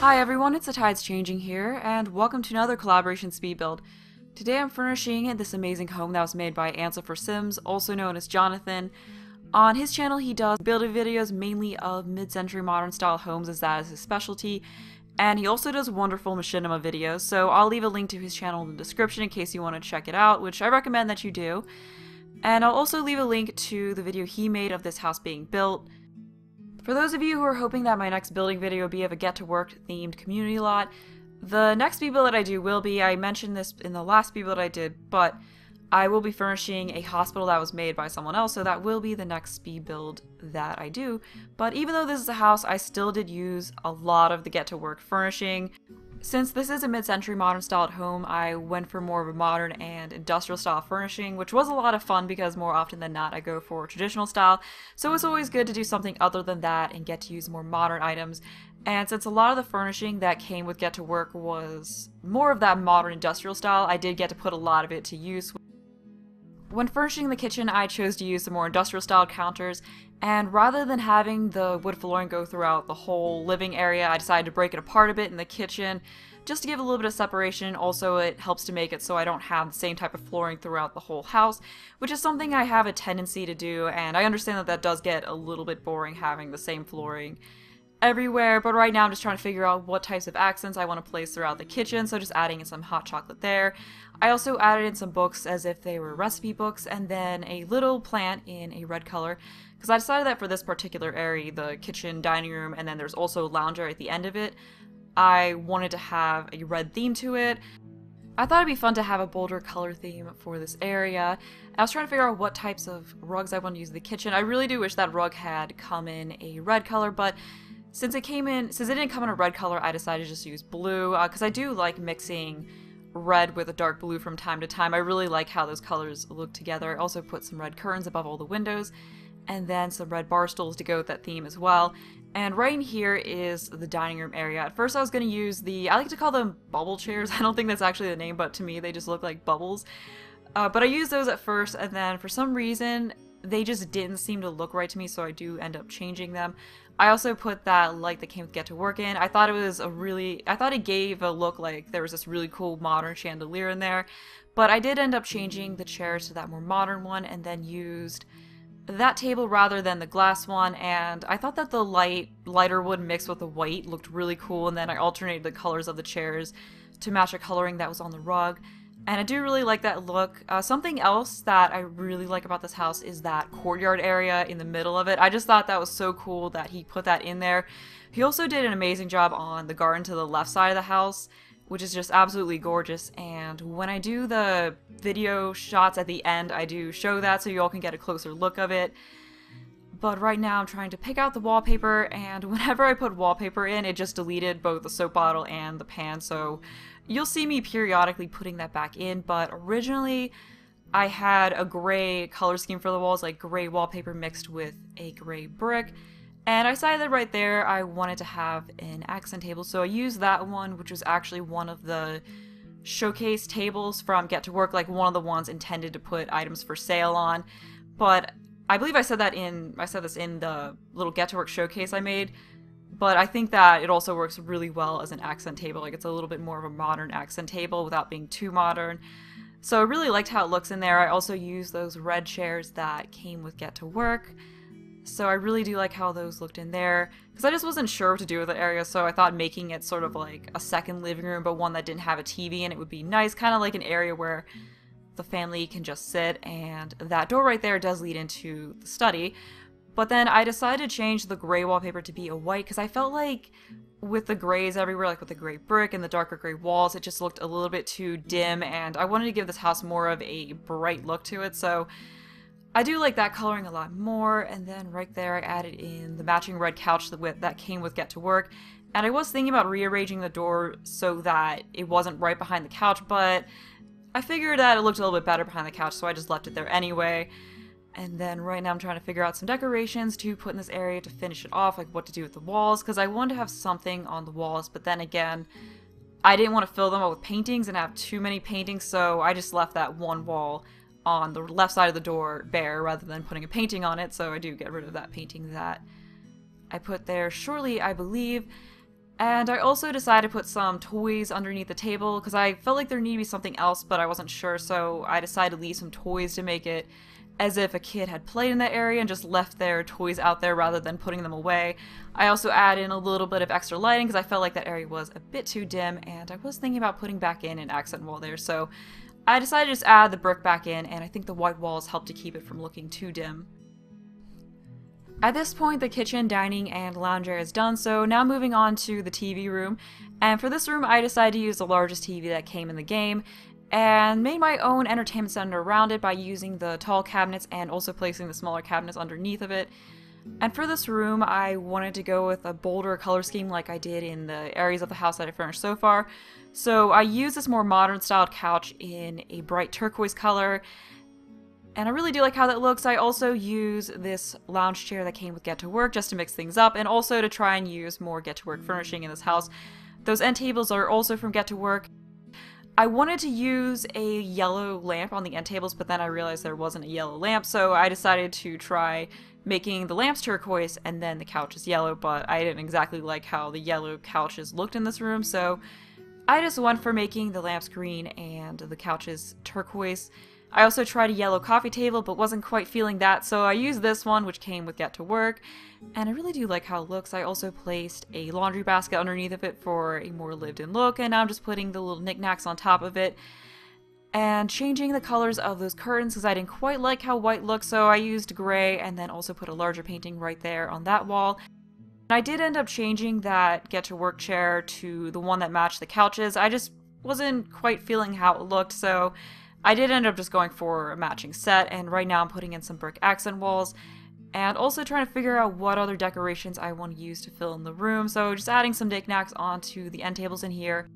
Hi everyone, it's TheTidesChanging here, and welcome to another collaboration speed build. Today I'm furnishing this amazing home that was made by Ansett for Sims, also known as Jonathan. On his channel he does building videos mainly of mid-century modern style homes, as that is his specialty, and he also does wonderful machinima videos, so I'll leave a link to his channel in the description in case you want to check it out, which I recommend that you do. And I'll also leave a link to the video he made of this house being built. For those of you who are hoping that my next building video will be of a get-to-work themed community lot, the next speed build that I do will be, I mentioned this in the last speed build I did, but I will be furnishing a hospital that was made by someone else, so that will be the next speed build that I do. But even though this is a house, I still did use a lot of the get-to-work furnishing. Since this is a mid-century modern style at home, I went for more of a modern and industrial style furnishing, which was a lot of fun because more often than not I go for traditional style, so it's always good to do something other than that and get to use more modern items. And since a lot of the furnishing that came with Get to Work was more of that modern industrial style, I did get to put a lot of it to use. When furnishing the kitchen, I chose to use the more industrial style counters, and rather than having the wood flooring go throughout the whole living area, I decided to break it apart a bit in the kitchen, just to give a little bit of separation. Also, it helps to make it so I don't have the same type of flooring throughout the whole house, which is something I have a tendency to do, and I understand that that does get a little bit boring having the same flooring everywhere, but right now I'm just trying to figure out what types of accents I want to place throughout the kitchen, so just adding in some hot chocolate there. I also added in some books as if they were recipe books, and then a little plant in a red color, because I decided that for this particular area, the kitchen, dining room, and then there's also a lounge area at the end of it, I wanted to have a red theme to it. I thought it'd be fun to have a bolder color theme for this area. I was trying to figure out what types of rugs I want to use in the kitchen. I really do wish that rug had come in a red color, but since it didn't come in a red color, I decided to just use blue, because I do like mixing red with a dark blue from time to time. I really like how those colors look together. I also put some red curtains above all the windows, and then some red bar stools to go with that theme as well. And right in here is the dining room area. At first I was going to use I like to call them bubble chairs. I don't think that's actually the name, but to me they just look like bubbles. But I used those at first, and then for some reason they just didn't seem to look right to me, so I do end up changing them. I also put that light that came with Get to Work in. I thought it gave a look like there was this really cool modern chandelier in there, but I did end up changing the chairs to that more modern one and then used that table rather than the glass one, and I thought that the lighter wood mixed with the white looked really cool, and then I alternated the colors of the chairs to match the coloring that was on the rug. And I do really like that look. Something else that I really like about this house is that courtyard area in the middle of it. I just thought that was so cool that he put that in there. He also did an amazing job on the garden to the left side of the house, which is just absolutely gorgeous. And when I do the video shots at the end, I do show that so you all can get a closer look of it. But right now I'm trying to pick out the wallpaper, and whenever I put wallpaper in, it just deleted both the soap bottle and the pan, so you'll see me periodically putting that back in. But originally I had a gray color scheme for the walls, like gray wallpaper mixed with a gray brick, and I decided that right there I wanted to have an accent table, so I used that one, which was actually one of the showcase tables from Get to Work, like one of the ones intended to put items for sale on. But I believe I said this in the little Get to Work showcase I made, but I think that it also works really well as an accent table. Like, it's a little bit more of a modern accent table without being too modern. So I really liked how it looks in there. I also used those red chairs that came with Get to Work, so I really do like how those looked in there, because I just wasn't sure what to do with the area, so I thought making it sort of like a second living room, but one that didn't have a TV in it would be nice, kind of like an area where the family can just sit. And that door right there does lead into the study. But then I decided to change the gray wallpaper to be a white, because I felt like with the grays everywhere, like with the gray brick and the darker gray walls, it just looked a little bit too dim, and I wanted to give this house more of a bright look to it, so I do like that coloring a lot more. And then right there I added in the matching red couch that came with Get to Work, and I was thinking about rearranging the door so that it wasn't right behind the couch, but I figured that it looked a little bit better behind the couch, so I just left it there anyway. And then right now I'm trying to figure out some decorations to put in this area to finish it off, like what to do with the walls, because I wanted to have something on the walls, but then again, I didn't want to fill them up with paintings and have too many paintings, so I just left that one wall on the left side of the door bare rather than putting a painting on it, so I do get rid of that painting that I put there shortly, I believe. And I also decided to put some toys underneath the table because I felt like there needed to be something else, but I wasn't sure, so I decided to leave some toys to make it as if a kid had played in that area and just left their toys out there rather than putting them away. I also added in a little bit of extra lighting because I felt like that area was a bit too dim, and I was thinking about putting back in an accent wall there, so I decided to just add the brick back in, and I think the white walls helped to keep it from looking too dim. At this point, the kitchen, dining, and lounge area is done, so now moving on to the TV room. And for this room, I decided to use the largest TV that came in the game, and made my own entertainment center around it by using the tall cabinets and also placing the smaller cabinets underneath of it. And for this room, I wanted to go with a bolder color scheme like I did in the areas of the house that I furnished so far. So I used this more modern styled couch in a bright turquoise color, and I really do like how that looks. I also use this lounge chair that came with Get to Work just to mix things up, and also to try and use more Get to Work furnishing in this house. Those end tables are also from Get to Work. I wanted to use a yellow lamp on the end tables, but then I realized there wasn't a yellow lamp, so I decided to try making the lamps turquoise and then the couches yellow, but I didn't exactly like how the yellow couches looked in this room, so I just went for making the lamps green and the couches turquoise. I also tried a yellow coffee table, but wasn't quite feeling that, so I used this one, which came with Get to Work, and I really do like how it looks. I also placed a laundry basket underneath of it for a more lived-in look, and now I'm just putting the little knickknacks on top of it, and changing the colors of those curtains because I didn't quite like how white looked, so I used gray, and then also put a larger painting right there on that wall. And I did end up changing that Get to Work chair to the one that matched the couches. I just wasn't quite feeling how it looked, so I did end up just going for a matching set, and right now I'm putting in some brick accent walls, and also trying to figure out what other decorations I want to use to fill in the room, so just adding some knickknacks onto the end tables in here.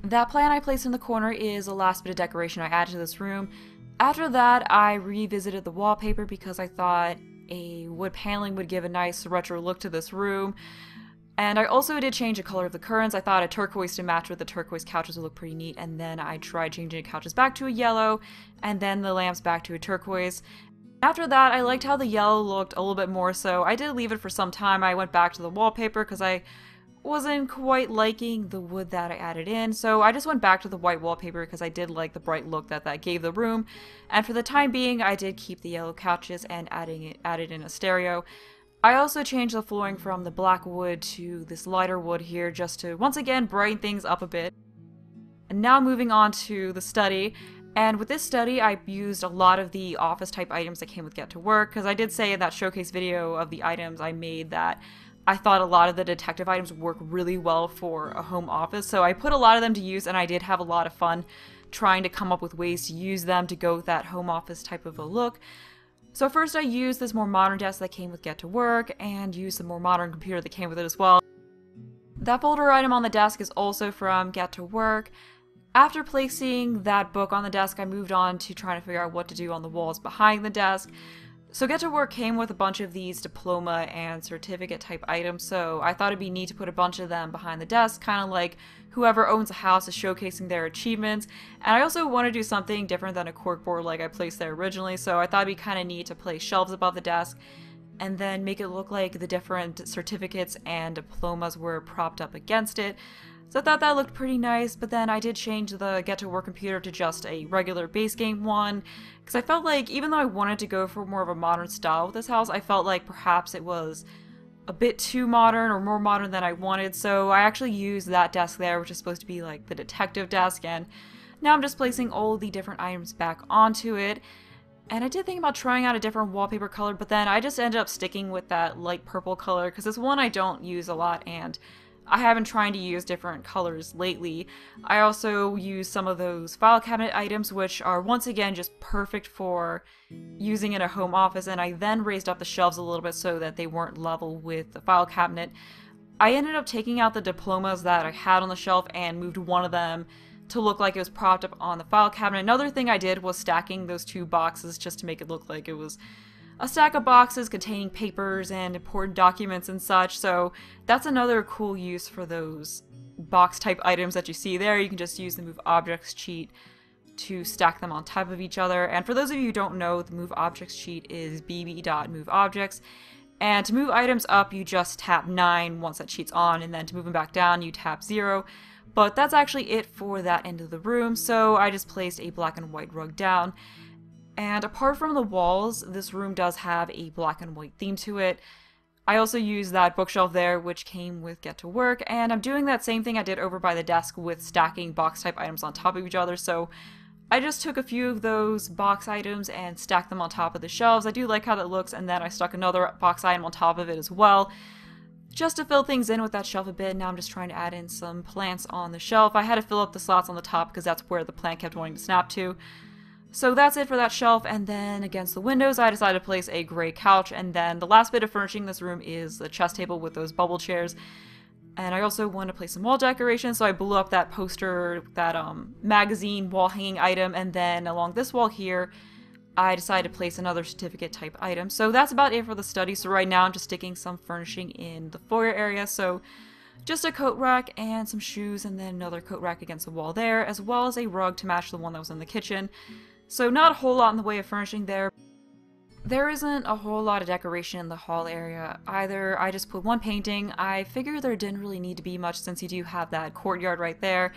That plant I placed in the corner is the last bit of decoration I added to this room. After that, I revisited the wallpaper because I thought a wood paneling would give a nice retro look to this room. And I also did change the color of the curtains. I thought a turquoise to match with the turquoise couches would look pretty neat, and then I tried changing the couches back to a yellow, and then the lamps back to a turquoise. After that, I liked how the yellow looked a little bit more, so I did leave it for some time. I went back to the wallpaper because I wasn't quite liking the wood that I added in, so I just went back to the white wallpaper because I did like the bright look that gave the room. And for the time being, I did keep the yellow couches and added in a stereo. I also changed the flooring from the black wood to this lighter wood here just to once again brighten things up a bit. And now moving on to the study. And with this study, I used a lot of the office type items that came with Get to Work, because I did say in that showcase video of the items I made that I thought a lot of the detective items work really well for a home office, so I put a lot of them to use, and I did have a lot of fun trying to come up with ways to use them to go with that home office type of a look. So first I used this more modern desk that came with Get to Work, and used the more modern computer that came with it as well. That folder item on the desk is also from Get to Work. After placing that book on the desk, I moved on to trying to figure out what to do on the walls behind the desk. So Get to Work came with a bunch of these diploma and certificate type items, so I thought it'd be neat to put a bunch of them behind the desk, kind of like whoever owns a house is showcasing their achievements. And I also want to do something different than a corkboard like I placed there originally, so I thought it'd be kind of neat to place shelves above the desk and then make it look like the different certificates and diplomas were propped up against it. So I thought that looked pretty nice, but then I did change the Get to Work computer to just a regular base game one, because I felt like even though I wanted to go for more of a modern style with this house, I felt like perhaps it was a bit too modern or more modern than I wanted, so I actually used that desk there, which is supposed to be like the detective desk, and now I'm just placing all the different items back onto it. And I did think about trying out a different wallpaper color, but then I just ended up sticking with that light purple color, because it's one I don't use a lot, and I have been trying to use different colors lately. I also use some of those file cabinet items, which are once again just perfect for using in a home office, and I then raised up the shelves a little bit so that they weren't level with the file cabinet. I ended up taking out the diplomas that I had on the shelf and moved one of them to look like it was propped up on the file cabinet. Another thing I did was stacking those two boxes just to make it look like it was a stack of boxes containing papers and important documents and such, so that's another cool use for those box type items that you see there. You can just use the Move Objects cheat to stack them on top of each other. And for those of you who don't know, the Move Objects cheat is bb.moveobjects, And to move items up, you just tap 9 once that sheet's on, and then to move them back down, you tap 0. But that's actually it for that end of the room, so I just placed a black and white rug down. And apart from the walls, this room does have a black and white theme to it. I also used that bookshelf there, which came with Get to Work, and I'm doing that same thing I did over by the desk with stacking box type items on top of each other, so I just took a few of those box items and stacked them on top of the shelves. I do like how that looks, and then I stuck another box item on top of it as well, just to fill things in with that shelf a bit. Now I'm just trying to add in some plants on the shelf. I had to fill up the slots on the top because that's where the plant kept wanting to snap to. So that's it for that shelf, and then against the windows I decided to place a gray couch, and then the last bit of furnishing this room is the chess table with those bubble chairs. And I also wanted to place some wall decorations, so I blew up that poster, that magazine wall hanging item, and then along this wall here, I decided to place another certificate type item. So that's about it for the study. So right now I'm just sticking some furnishing in the foyer area, so just a coat rack and some shoes, and then another coat rack against the wall there, as well as a rug to match the one that was in the kitchen. So not a whole lot in the way of furnishing there. There isn't a whole lot of decoration in the hall area either. I just put one painting. I figured there didn't really need to be much since you do have that courtyard right there.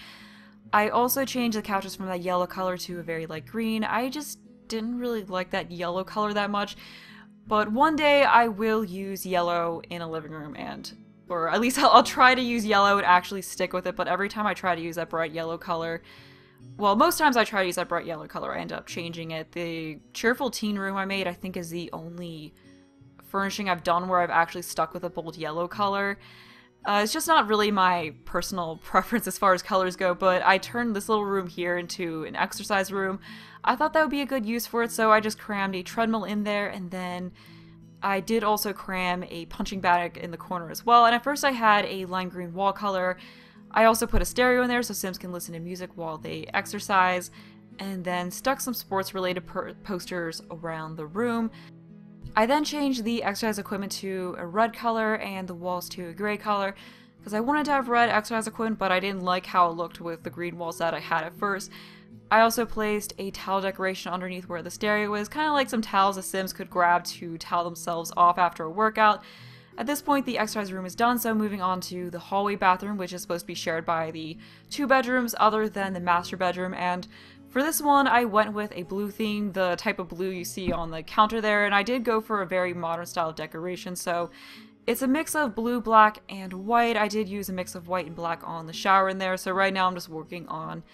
I also changed the couches from that yellow color to a very light green. I just didn't really like that yellow color that much, but one day I will use yellow in a living room, or at least I'll try to use yellow and actually stick with it, but every time I try to use that bright yellow color, well, most times I try to use that bright yellow color, I end up changing it. The cheerful teen room I made, I think, is the only furnishing I've done where I've actually stuck with a bold yellow color. It's just not really my personal preference as far as colors go, but I turned this little room here into an exercise room. I thought that would be a good use for it, so I just crammed a treadmill in there, and then I did also cram a punching bag in the corner as well. And at first I had a lime green wall color. I also put a stereo in there so Sims can listen to music while they exercise, and then stuck some sports-related posters around the room. I then changed the exercise equipment to a red color and the walls to a gray color, because I wanted to have red exercise equipment, but I didn't like how it looked with the green walls that I had at first. I also placed a towel decoration underneath where the stereo is, kind of like some towels the Sims could grab to towel themselves off after a workout. At this point, the exercise room is done, so moving on to the hallway bathroom, which is supposed to be shared by the 2 bedrooms other than the master bedroom, and for this one, I went with a blue theme, the type of blue you see on the counter there, and I did go for a very modern style of decoration, so it's a mix of blue, black, and white. I did use a mix of white and black on the shower in there, so right now I'm just working on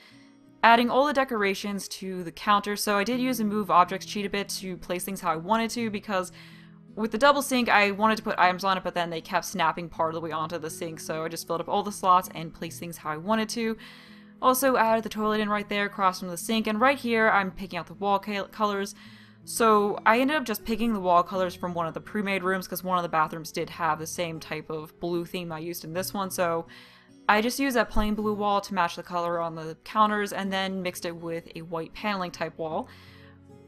adding all the decorations to the counter. So I did use a move objects cheat a bit to place things how I wanted to, because with the double sink, I wanted to put items on it, but then they kept snapping part of the way onto the sink, so I just filled up all the slots and placed things how I wanted to. Also added the toilet in right there across from the sink, and right here I'm picking out the wall colors. So I ended up just picking the wall colors from one of the pre-made rooms because one of the bathrooms did have the same type of blue theme I used in this one, so I just used that plain blue wall to match the color on the counters and then mixed it with a white paneling type wall.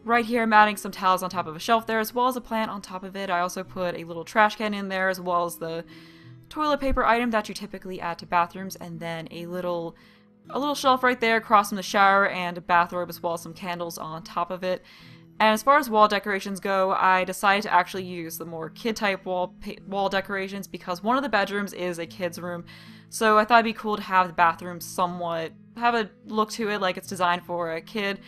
Right here I'm adding some towels on top of a shelf there as well as a plant on top of it. I also put a little trash can in there as well as the toilet paper item that you typically add to bathrooms, and then a little shelf right there across from the shower and a bathrobe as well as some candles on top of it. And as far as wall decorations go, I decided to actually use the more kid-type wall decorations because one of the bedrooms is a kid's room. So I thought it'd be cool to have the bathroom somewhat have a look to it like it's designed for a kid.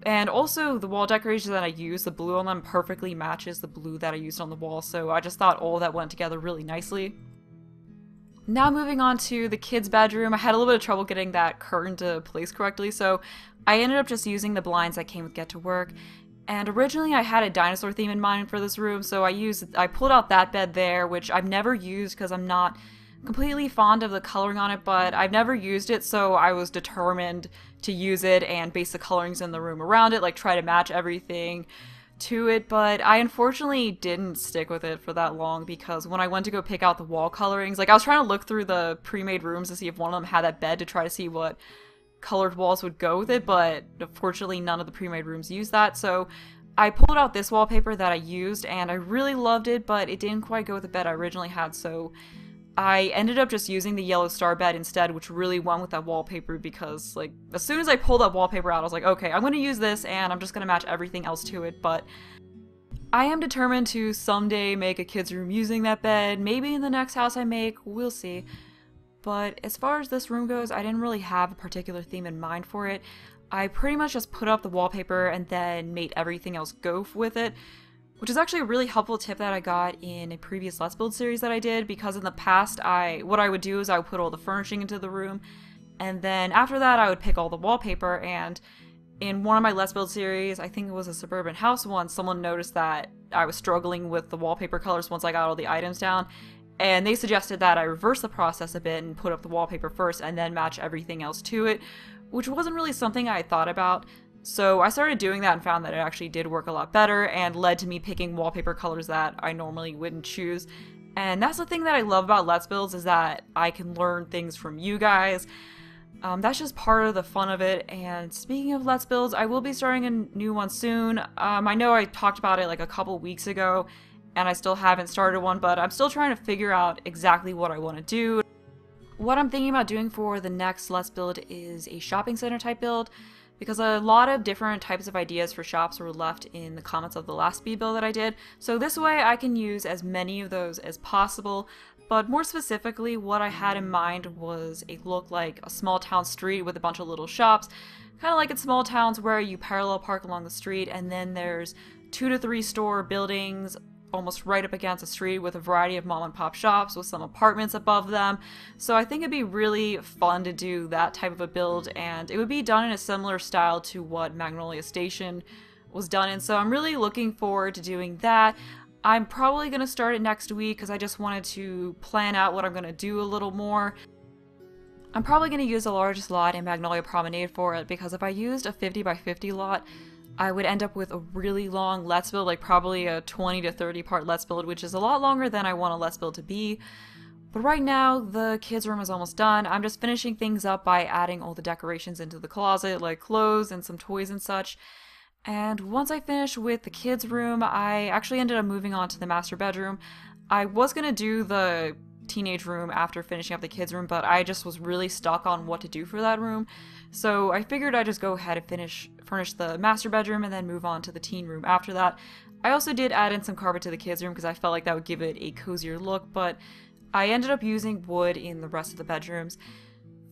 And also the wall decorations that I used, the blue on them perfectly matches the blue that I used on the wall, so I just thought all that went together really nicely. Now moving on to the kids' bedroom, I had a little bit of trouble getting that curtain to place correctly, so I ended up just using the blinds that came with Get to Work. And originally I had a dinosaur theme in mind for this room, so I pulled out that bed there, which I've never used because I'm not completely fond of the coloring on it, but I've never used it, so I was determined to use it and base the colorings in the room around it, like try to match everything to it, but I unfortunately didn't stick with it for that long because when I went to go pick out the wall colorings, like I was trying to look through the pre-made rooms to see if one of them had that bed to try to see what colored walls would go with it, but unfortunately none of the pre-made rooms used that, so I pulled out this wallpaper that I used and I really loved it, but it didn't quite go with the bed I originally had, so I ended up just using the yellow star bed instead, which really went with that wallpaper because, like, as soon as I pulled that wallpaper out, I was like, okay, I'm going to use this and I'm just going to match everything else to it, but I am determined to someday make a kid's room using that bed. Maybe in the next house I make, we'll see. But as far as this room goes, I didn't really have a particular theme in mind for it. I pretty much just put up the wallpaper and then made everything else go with it, which is actually a really helpful tip that I got in a previous Let's Build series that I did, because in the past, what I would do is I would put all the furnishing into the room, and then after that I would pick all the wallpaper. And in one of my Let's Build series, I think it was a suburban house one, someone noticed that I was struggling with the wallpaper colors once I got all the items down, and they suggested that I reverse the process a bit and put up the wallpaper first and then match everything else to it, which wasn't really something I had thought about. So I started doing that and found that it actually did work a lot better and led to me picking wallpaper colors that I normally wouldn't choose. And that's the thing that I love about Let's Builds, is that I can learn things from you guys. That's just part of the fun of it. And speaking of Let's Builds, I will be starting a new one soon. I know I talked about it like a couple weeks ago, and I still haven't started one, but I'm still trying to figure out exactly what I want to do. What I'm thinking about doing for the next Let's Build is a shopping center type build, because a lot of different types of ideas for shops were left in the comments of the last speed build that I did. So this way I can use as many of those as possible. But more specifically, what I had in mind was a look like a small town street with a bunch of little shops, kind of like in small towns where you parallel park along the street, and then there's 2 to 3 store buildings almost right up against the street with a variety of mom and pop shops with some apartments above them. So I think it'd be really fun to do that type of a build, and it would be done in a similar style to what Magnolia Station was done in. So I'm really looking forward to doing that. I'm probably going to start it next week because I just wanted to plan out what I'm going to do a little more. I'm probably going to use the largest lot in Magnolia Promenade for it, because if I used a 50 by 50 lot, I would end up with a really long Let's Build, like probably a 20 to 30 part Let's Build, which is a lot longer than I want a Let's Build to be. But right now, the kids' room is almost done. I'm just finishing things up by adding all the decorations into the closet, like clothes and some toys and such. And once I finish with the kids' room, I actually ended up moving on to the master bedroom. I was going to do the teenage room after finishing up the kids' room, but I just was really stuck on what to do for that room. So I figured I'd just go ahead and furnish the master bedroom and then move on to the teen room after that. I also did add in some carpet to the kids' room because I felt like that would give it a cozier look, but I ended up using wood in the rest of the bedrooms.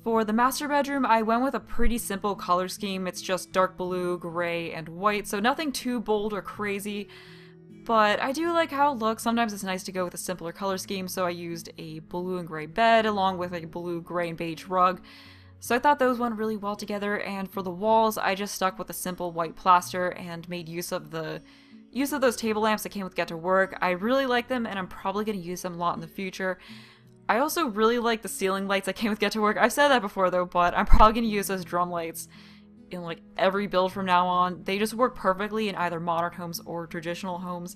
For the master bedroom, I went with a pretty simple color scheme. It's just dark blue, gray, and white, so nothing too bold or crazy. But I do like how it looks. Sometimes it's nice to go with a simpler color scheme, so I used a blue and gray bed along with a blue, gray, and beige rug. So I thought those went really well together, and for the walls, I just stuck with a simple white plaster and made use of those table lamps that came with Get to Work. I really like them, and I'm probably going to use them a lot in the future. I also really like the ceiling lights that came with Get to Work. I've said that before though, but I'm probably going to use those drum lights in like every build from now on. They just work perfectly in either modern homes or traditional homes.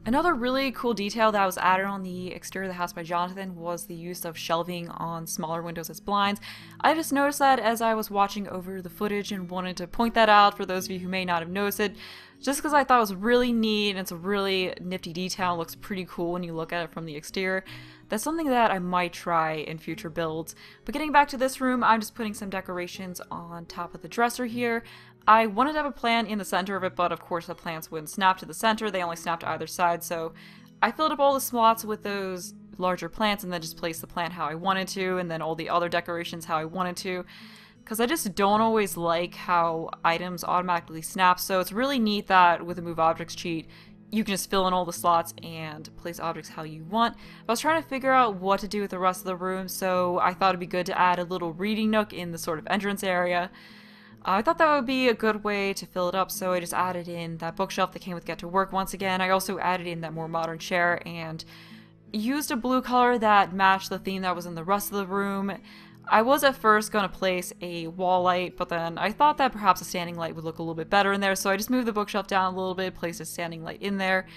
Another really cool detail that was added on the exterior of the house by Jonathan was the use of shelving on smaller windows as blinds. I just noticed that as I was watching over the footage and wanted to point that out for those of you who may not have noticed it, just because I thought it was really neat and it's a really nifty detail. It looks pretty cool when you look at it from the exterior. That's something that I might try in future builds. But getting back to this room, I'm just putting some decorations on top of the dresser here. I wanted to have a plant in the center of it, but of course the plants wouldn't snap to the center, they only snap to either side, so I filled up all the slots with those larger plants and then just placed the plant how I wanted to, and then all the other decorations how I wanted to, because I just don't always like how items automatically snap. So it's really neat that with the Move Objects cheat, you can just fill in all the slots and place objects how you want. I was trying to figure out what to do with the rest of the room, so I thought it'd be good to add a little reading nook in the sort of entrance area. I thought that would be a good way to fill it up, so I just added in that bookshelf that came with Get to Work once again. I also added in that more modern chair and used a blue color that matched the theme that was in the rest of the room. I was at first going to place a wall light, but then I thought that perhaps a standing light would look a little bit better in there, so I just moved the bookshelf down a little bit, placed a standing light in there,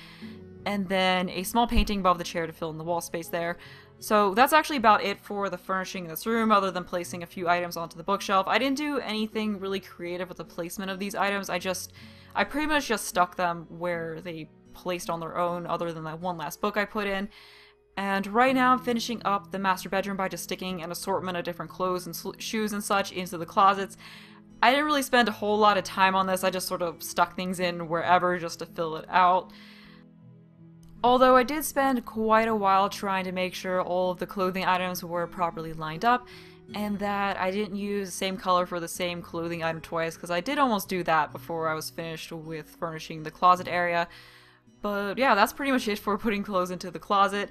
and then a small painting above the chair to fill in the wall space there. So that's actually about it for the furnishing in this room, other than placing a few items onto the bookshelf. I didn't do anything really creative with the placement of these items. I pretty much just stuck them where they placed on their own, other than that one last book I put in. And right now I'm finishing up the master bedroom by just sticking an assortment of different clothes and shoes and such into the closets. I didn't really spend a whole lot of time on this, I just sort of stuck things in wherever just to fill it out. Although I did spend quite a while trying to make sure all of the clothing items were properly lined up, and that I didn't use the same color for the same clothing item twice, because I did almost do that before I was finished with furnishing the closet area. But yeah, that's pretty much it for putting clothes into the closet.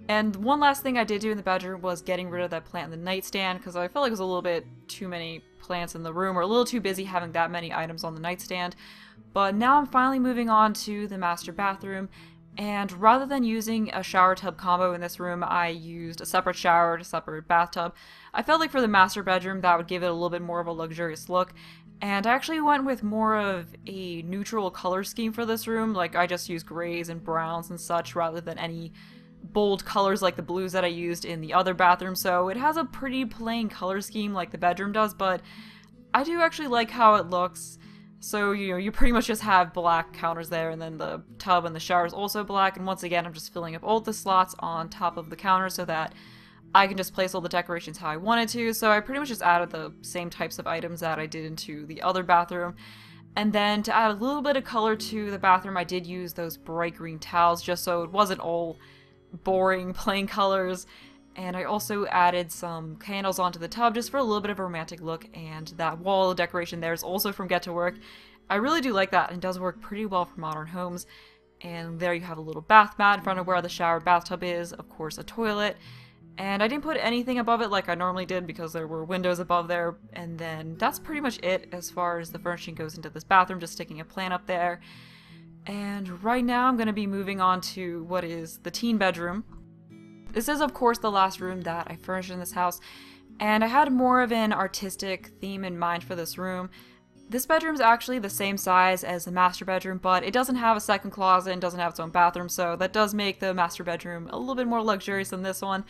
And one last thing I did do in the bedroom was getting rid of that plant in the nightstand, because I felt like it was a little bit too many plants in the room, or a little too busy having that many items on the nightstand. But now I'm finally moving on to the master bathroom, and rather than using a shower tub combo in this room, I used a separate shower and a separate bathtub. I felt like for the master bedroom that would give it a little bit more of a luxurious look, and I actually went with more of a neutral color scheme for this room. Like, I just used grays and browns and such rather than any bold colors like the blues that I used in the other bathroom, so it has a pretty plain color scheme like the bedroom does, but I do actually like how it looks. So, you know, you pretty much just have black counters there, and then the tub and the shower is also black, and once again I'm just filling up all the slots on top of the counter so that I can just place all the decorations how I wanted to. So I pretty much just added the same types of items that I did into the other bathroom. And then to add a little bit of color to the bathroom, I did use those bright green towels just so it wasn't all boring plain colors. And I also added some candles onto the tub just for a little bit of a romantic look, and that wall decoration there is also from Get to Work. I really do like that, and it does work pretty well for modern homes. And there you have a little bath mat in front of where the shower bathtub is, of course a toilet. And I didn't put anything above it like I normally did because there were windows above there, and then that's pretty much it as far as the furnishing goes into this bathroom, just sticking a plant up there. And right now I'm going to be moving on to what is the teen bedroom. This is, of course, the last room that I furnished in this house, and I had more of an artistic theme in mind for this room. This bedroom is actually the same size as the master bedroom, but it doesn't have a second closet and doesn't have its own bathroom, so that does make the master bedroom a little bit more luxurious than this one.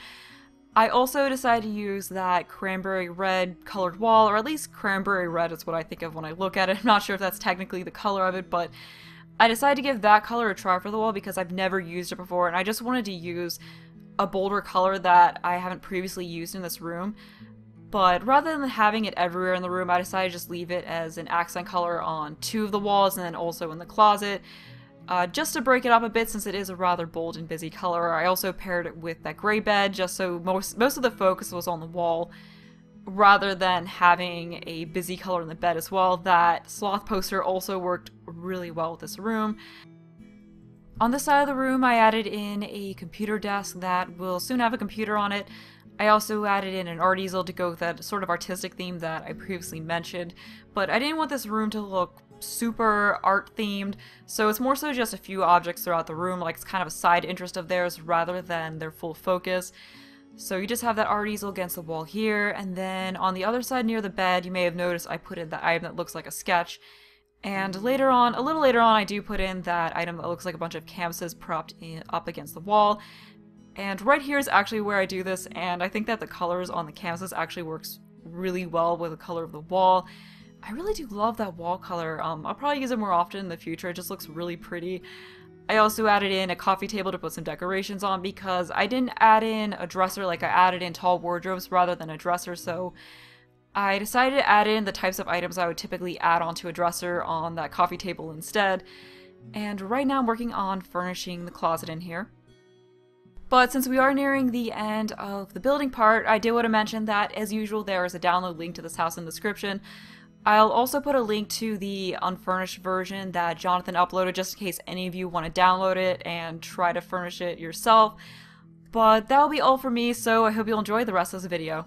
I also decided to use that cranberry red colored wall, or at least cranberry red is what I think of when I look at it. I'm not sure if that's technically the color of it, but I decided to give that color a try for the wall because I've never used it before, and I just wanted to use a bolder color that I haven't previously used in this room. But rather than having it everywhere in the room, I decided to just leave it as an accent color on two of the walls and then also in the closet. Just to break it up a bit since it is a rather bold and busy color. I also paired it with that gray bed just so most of the focus was on the wall rather than having a busy color in the bed as well. That sloth poster also worked really well with this room. On this side of the room, I added in a computer desk that will soon have a computer on it. I also added in an art easel to go with that sort of artistic theme that I previously mentioned, but I didn't want this room to look super art themed, so it's more so just a few objects throughout the room, like it's kind of a side interest of theirs rather than their full focus. So you just have that art easel against the wall here, and then on the other side near the bed, you may have noticed I put in the item that looks like a sketch. And later on, a little later on, I do put in that item that looks like a bunch of canvases propped up against the wall. And right here is actually where I do this, and I think that the colors on the canvases actually works really well with the color of the wall. I really do love that wall color. I'll probably use it more often in the future. It just looks really pretty. I also added in a coffee table to put some decorations on because I didn't add in a dresser, like I added in tall wardrobes rather than a dresser, so I decided to add in the types of items I would typically add onto a dresser on that coffee table instead. And right now I'm working on furnishing the closet in here. But since we are nearing the end of the building part, I did want to mention that, as usual, there is a download link to this house in the description. I'll also put a link to the unfurnished version that Jonathan uploaded just in case any of you want to download it and try to furnish it yourself. But that'll be all for me, so I hope you'll enjoy the rest of this video.